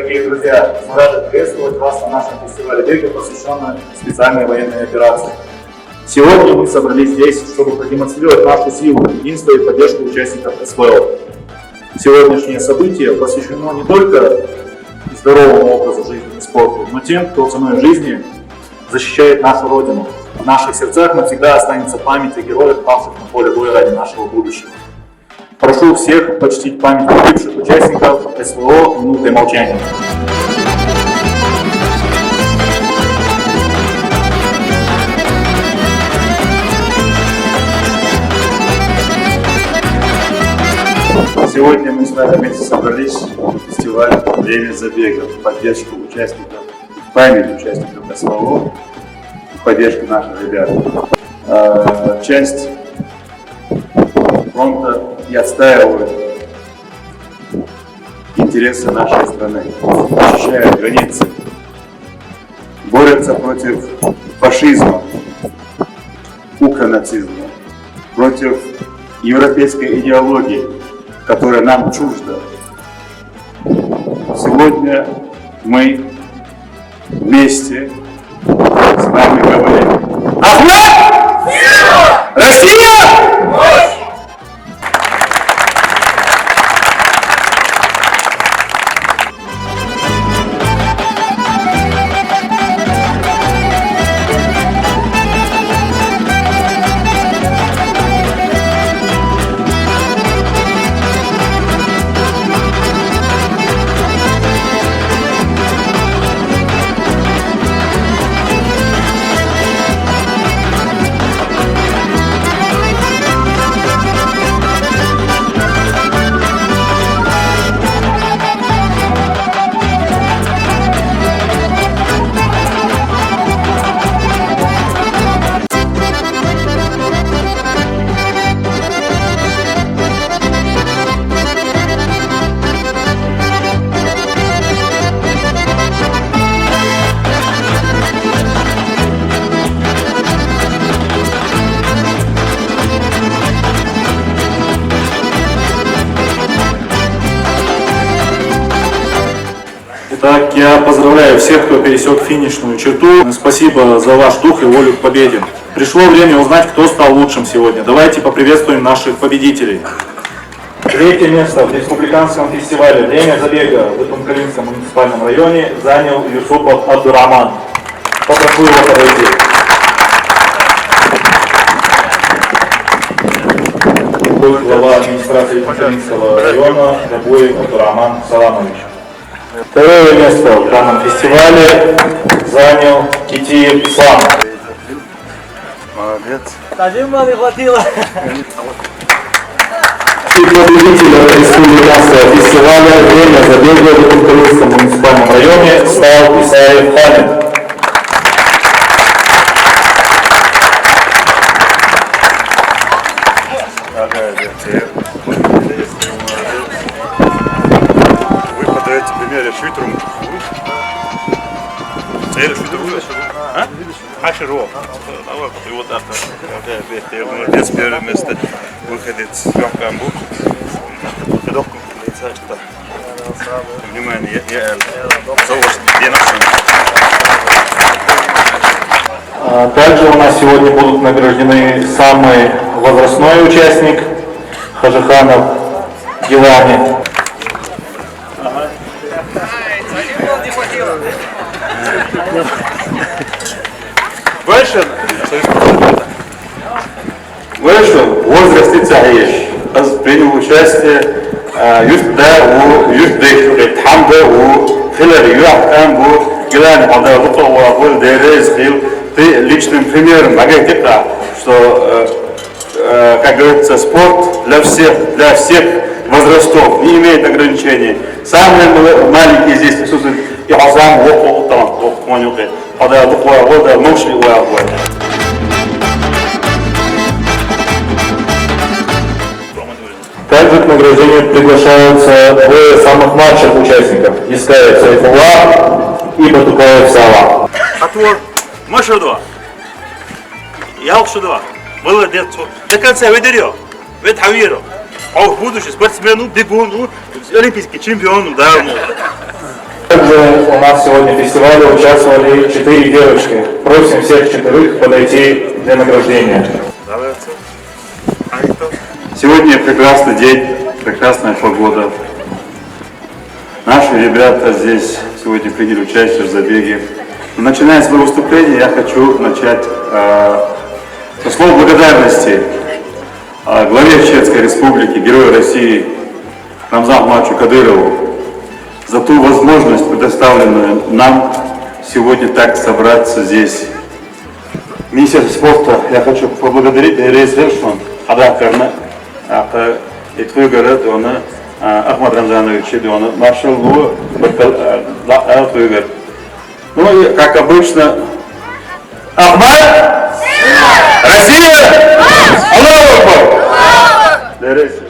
Дорогие друзья, мы рады приветствовать вас на нашем фестивале бега, посвященном специальной военной операции. Сегодня мы собрались здесь, чтобы продемонстрировать нашу силу, единство и поддержку участников СВО. Сегодняшнее событие посвящено не только здоровому образу жизни и спорту, но тем, кто ценой жизни защищает нашу Родину. В наших сердцах навсегда останется память о героях, павших на поле боя ради нашего будущего. Прошу всех почтить память погибших участников СВО минутой молчания. Сегодня мы с вами вместе собрались в фестиваль «Время забега» в поддержку участников, в память участников СВО, в поддержку наших ребят. Часть фронта и отстаивает интересы нашей страны, защищают границы, борются против фашизма, укронацизма, против европейской идеологии, которая нам чужда. Сегодня мы вместе с вами говорим: Ахмад! Россия! Итак, я поздравляю всех, кто пересек финишную черту. Спасибо за ваш дух и волю к победе. Пришло время узнать, кто стал лучшим сегодня. Давайте поприветствуем наших победителей. Третье место в республиканском фестивале «Время забега» в Итункалинском муниципальном районе занял Юсупов Абдураман. Попрошу его подойти. Глава администрации Итункалинского района Габуев Абдураман Саламович. Второе место в данном фестивале занял Китиев Ислам. Молодец. Тажимма не хватило. И победителем республиканского фестиваля «Время забега» в Итункалинском муниципальном районе стал Исаев Хамид. Вы подаете пример швитрум. Цели швитрум. А? Хаширов. И вот это. Молодец, первое место. Выходит с Камбу. Внимание, я Также у нас сегодня будут награждены самый возрастной участник Хажиханов Гилани. Вышел в возрасте Цаиш. Принял участие Юсда у Юсдых, Хамда у Хилари, Юахтамбу, Гилани, Мадалука, Уахул, Дерез, Хил. Ты личным примером, что, как говорится, спорт для всех возрастов, не имеет ограничений. Самые маленькие здесь присутствуют и Азам, Также к награждению приглашаются двое самых младших участников: Искаев Сайфулла и Батукаев Сава. Атвор, Машудова, Ялшудова, молодец, до конца выдерет, Ветхавиру, а в будущем спортсмену, бегуну, олимпийский чемпиону, да, Также у нас сегодня в фестивале участвовали 4 девочки. Просим всех 4 подойти для награждения. Нравится? А это? Сегодня прекрасный день, прекрасная погода. Наши ребята здесь сегодня приняли участие в забеге. Начиная свое выступление, я хочу начать со слов благодарности главе Чеченской Республики, Герою России Рамзану Ахматовичу Кадырову за ту возможность, предоставленную нам сегодня так собраться здесь. Министерство спорта я хочу поблагодарить Рейс Вершман, Адакарна, и твой город, Ахмад Рамзанович, он маршал Лу, твой город. Ну и, как обычно, Ахмад! Россия! Аллаху Акбар!